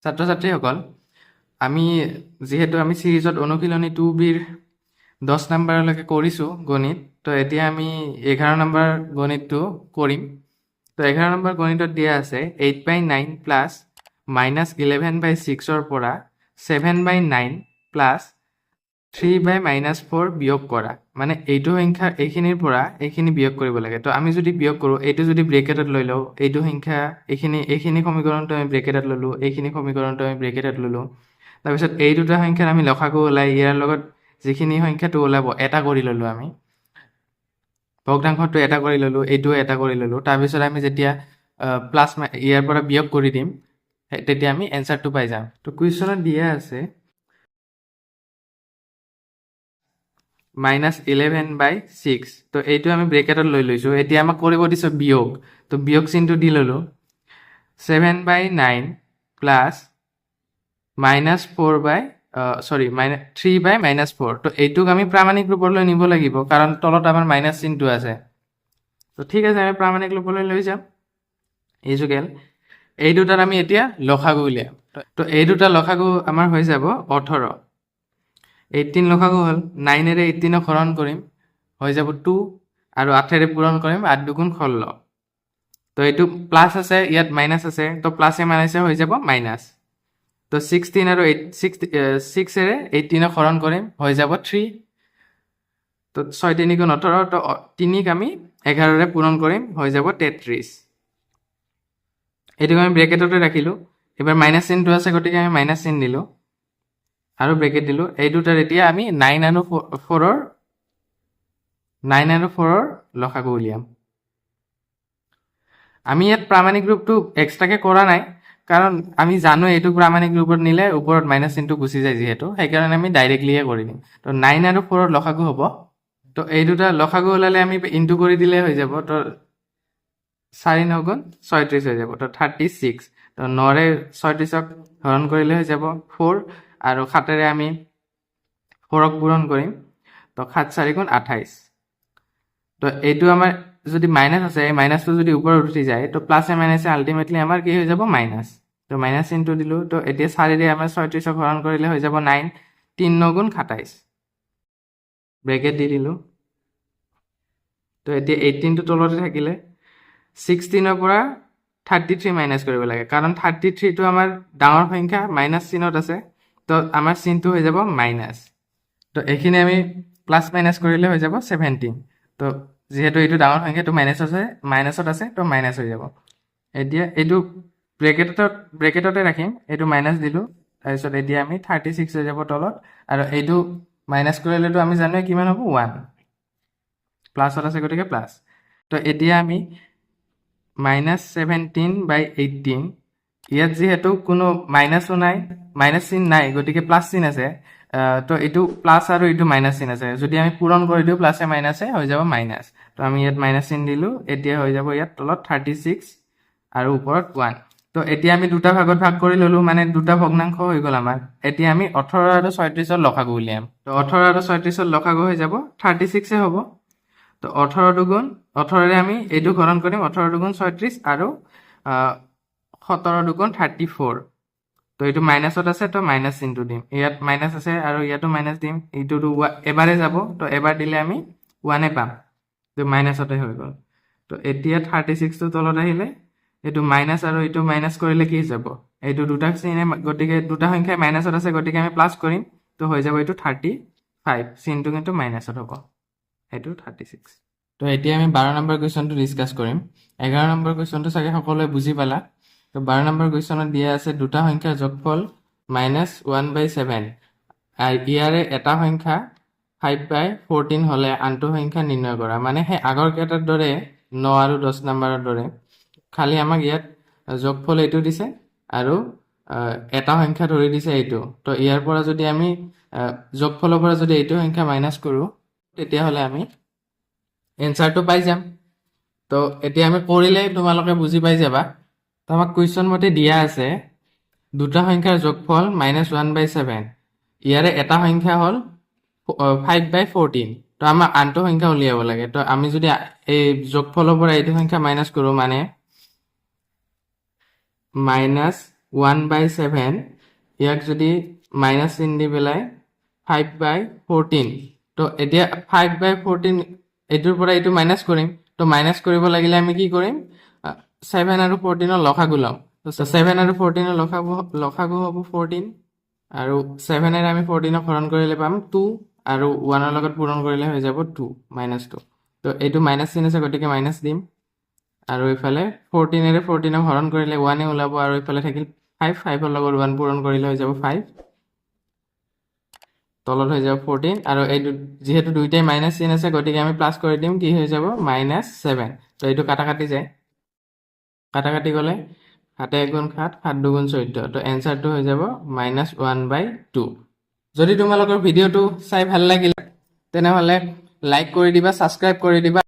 ছাত্ৰ ছাত্ৰীসকল, আমি যিহেতু সিৰিজত অনুশীলনী 2Bৰ 10 নম্বৰলৈকে কৰিছোঁ গণিত, তো এতিয়া আমি 11 নম্বৰ গণিতটো কৰিম। তো 11 নম্বৰ গণিতত দিয়া আছে 8/9 প্লাছ -11/6 পৰা 7/9 প্লাছ 3/-4 বিয়োগ কৰা। মানে এইটো সংখ্যা এইখিনিৰ পৰা এইখিনি বিয়োগ কৰিব লাগে। তো আমি যদি বিয়োগ কৰোঁ, এইটো যদি ব্ৰেকেটত লৈ লওঁ, এইটো সংখ্যা এইখিনি সমীকৰণটো আমি ব্ৰেকেটত ল'লোঁ, এইখিনি সমীকৰণটো আমি ব্ৰেকেটত ল'লোঁ। তাৰপিছত এই দুটা সংখ্যাৰ আমি লসাগু ওলাই ইয়াৰ লগত যিখিনি সংখ্যাটো ওলাব এটা কৰি ল'লোঁ, আমি ভগ্নাংশটো এটা কৰি ল'লোঁ, এইটো এটা কৰি ল'লোঁ। তাৰপিছত আমি যেতিয়া প্লাছ ইয়াৰ পৰা বিয়োগ কৰি দিম, তেতিয়া আমি এনচাৰটো পাই যাম। তো কুৱেশ্যনত দিয়া আছে -11/6। তো এইটো আমি ব্ৰেকেটত লৈ লৈছোঁ। এতিয়া আমাক কৰিব দিছোঁ বিয়োগ, তো বিয়োগ চিনটো দি ল'লোঁ। 7/9 প্লাছ -3/-4। তো এইটোক আমি প্ৰামাণিক ৰূপলৈ নিব লাগিব, কাৰণ তলত আমাৰ মাইনাছ চিনটো আছে। তো ঠিক আছে, আমি প্ৰামাণিক ৰূপলৈ লৈ যাম। ইজুকেল এই দুটাৰ আমি এতিয়া লসাগু উলিয়াম। তো এই দুটা লসাগু আমাৰ হৈ যাব 18। 18 লসাগু হ'ল, 9ৰে 18ক হৰণ কৰিম, হৈ যাব 2, আৰু 8ৰে পূৰণ কৰিম, 8 2 16। তো এইটো প্লাছ আছে, ইয়াত মাইনাছ আছে, তো প্লাছে মাইনাছে হৈ যাব মাইনাছ। তো 16 আৰু 6ৰে 18ক হৰণ কৰিম, হৈ যাব 3। তো 6 3 × 18, তো 3ক আমি 11ৰে পূৰণ কৰিম, হৈ যাব 33। এইটোক আমি ব্ৰেকেটতে ৰাখিলোঁ। এবাৰ মাইনাছ চিনটো আছে, গতিকে আমি মাইনাছ চিন দিলোঁ আৰু ব্ৰেকেট দিলোঁ। এই দুটাৰ এতিয়া আমি 9 আৰু 4ৰ লসাগু উলিয়াম। আমি ইয়াত প্ৰামাণিক ৰূপটো এক্সট্ৰাকৈ কৰা নাই, কাৰণ আমি জানো এইটো প্ৰামাণিক ৰূপত নিলে ওপৰত মাইনাছ চিনটো গুচি যায়, যিহেতু সেইকাৰণে আমি ডাইৰেক্টলিয়ে কৰি দিম। তো 9 আৰু 4ৰ লসাগু হ'ব। তো এই দুটা লসাগু ওলালে আমি ইনটু কৰি দিলে হৈ যাব। তো 4 9 গুণ 36 হৈ যাব, তো 36। তো 9ৰে 36ক হৰণ কৰিলে হৈ যাব 4, আৰু 7ৰে আমি 4ক পূৰণ কৰিম, তো 7 4 গুণ 28। তো এইটো আমাৰ যদি মাইনাছ আছে, এই মাইনাছটো যদি ওপৰত উঠি যায়, তো প্লাছে মাইনাছে আল্টিমেটলি আমাৰ কি হৈ যাব, মাইনাছ। তো মাইনাছ চিনটো দিলোঁ। তো এতিয়া 4ৰে আমাৰ 36ক হৰণ কৰিলে হৈ যাব 9, 3 9 গুণ 27, ব্ৰেকেট দি দিলোঁ। তো এতিয়া 18টো তলতে থাকিলে। 16ৰ পৰা 33 মাইনাছ কৰিব লাগে, কাৰণ 33টো আমাৰ ডাঙৰ সংখ্যা, মাইনাছ চিনত আছে, তো আমাৰ চিনটো হৈ যাব মাইনাছ। তো এইখিনি আমি প্লাছ মাইনাছ কৰিলে হৈ যাব 17। তো যিহেতু এইটো ডাঙৰ সংখ্যাটো মাইনাছত আছে, তো মাইনাছ হৈ যাব। এতিয়া এইটো ব্ৰেকেটতে ৰাখিম, এইটো মাইনাছ দিলোঁ। তাৰপিছত এতিয়া আমি 36 হৈ যাব তলত, আৰু এইটো মাইনাছ কৰিলেতো আমি জানোৱে কিমান হ'ব, 1। প্লাছত আছে, গতিকে প্লাছ। তো এতিয়া আমি -17/18, ইয়াত যিহেতু কোনো মাইনাছো নাই, মাইনাছ চিন নাই, গতিকে প্লাছ চিন আছে। তো এইটো প্লাছ আৰু এইটো মাইনাছ চিন আছে। যদি আমি পূৰণ কৰি দিওঁ প্লাছে মাইনাছে, হৈ যাব মাইনাছ। তো আমি ইয়াত মাইনাছ চিন দিলোঁ। এতিয়া হৈ যাব ইয়াত তলত 36 আৰু ওপৰত 1। তো এতিয়া আমি দুটা ভাগত ভাগ কৰি ল'লোঁ, মানে দুটা ভগ্নাংশ হৈ গ'ল আমাৰ। এতিয়া আমি 18 আৰু 36ৰ লসাগু উলিয়াম। তো 18 আৰু 36ৰ লসাগু হৈ যাব 36 হ'ব। তো 18ৰে আমি এইটো হৰণ কৰিম, 18 2 36, আৰু 17 2 34। তো এইটো মাইনাছত আছে, তো মাইনাছ চিনটো দিম। ইয়াত মাইনাছ আছে আৰু ইয়াতো মাইনাছ দিম। এইটোতো এবাৰে যাব, তো এবাৰ দিলে আমি 1 পাম, তো মাইনাছতে হৈ গ'ল। তো এতিয়া 36টো তলত আহিলে, এইটো মাইনাছ আৰু এইটো মাইনাছ কৰিলে কি যাব, এইটো দুটা চিনে, গতিকে দুটা সংখ্যাই মাইনাছত আছে, গতিকে আমি প্লাছ কৰিম, তো হৈ যাব এইটো 35। চিনটো কিন্তু মাইনাছত হ'ব, এইটো 36। তো এতিয়া আমি 12 নম্বৰ কুৱেশ্যনটো ডিছকাছ কৰিম। 11 নম্বৰ কুৱেশ্যনটো চাগে সকলোৱে বুজি পালা। তো 12 নম্বৰ কুৱেশ্যনত দিয়া আছে দুটা সংখ্যাৰ যোগফল -1/7। ইয়াৰে এটা সংখ্যা 5/14 হ'লে আনটো সংখ্যা নিৰ্ণয় কৰা। মানে সেই আগৰ কেইটাৰ দৰে 9 আৰু 10 নম্বৰৰ দৰে, খালি আমাক ইয়াত যোগফল এইটো দিছে, আৰু এটা সংখ্যা ধৰি দিছে এইটো। তো ইয়াৰ পৰা যদি আমি যোগফলৰ পৰা যদি এইটো সংখ্যা মাইনাছ কৰোঁ, তেতিয়াহ'লে আমি এনচাৰটো পাই যাম। তো এতিয়া আমি কৰিলে তোমালোকে বুজি পাই যাবা। তো আমাক কুৱেশ্যন মতে দিয়া আছে দুটা সংখ্যাৰ যোগফল -1/7। ইয়াৰে এটা সংখ্যা হ'ল 5/14। তো আমাৰ আনটো সংখ্যা উলিয়াব লাগে। তো আমি যদি এই যোগফলৰ পৰা এইটো সংখ্যা মাইনাছ কৰোঁ, মানে 1/7 ইয়াক যদি মাইনাছ চিন দি পেলাই 5/14 তো এতিয়া 5/14 এইটোৰ পৰা এইটো মাইনাছ কৰিম তো মাইনাছ কৰিব লাগিলে আমি কি কৰিম 7 আৰু 14 লসাগু ল'ম তো 7 আৰু 14 লসাগু হ'ব 14 আৰু 7 এৰে আমি 14 হৰণ কৰিলে পাম 2 আৰু 1 ৰ লগত পূৰণ কৰিলে হৈ যাব 2 -2 তো এইটো মাইনাছ চিন আছে গতিকে মাইনাছ দিম আৰু ইফালে 14 এৰে 14 হৰণ কৰিলে 1 ওলাব আৰু ইফালে থাকিল 5 ৰ লগত 1 পূৰণ কৰিলে হৈ যাব 5 তলত হৈ যাব 14 আৰু এই যেহেতু দুইটাই মাইনাছ চিন আছে গতিকে আমি প্লাস কৰি দিম কি হৈ যাব -7 তো এইটো কাটাকাটি যায় কাটাকাটি গ'লে 7 × 7 7 × 2 = 14 তো এনসারটো হৈ যাব -1/2 যদি তোমালোকৰ ভিডিওটো চাই ভাল লাগিল তেনেহলে লাইক কৰি দিবা সাবস্ক্ৰাইব কৰি দিবা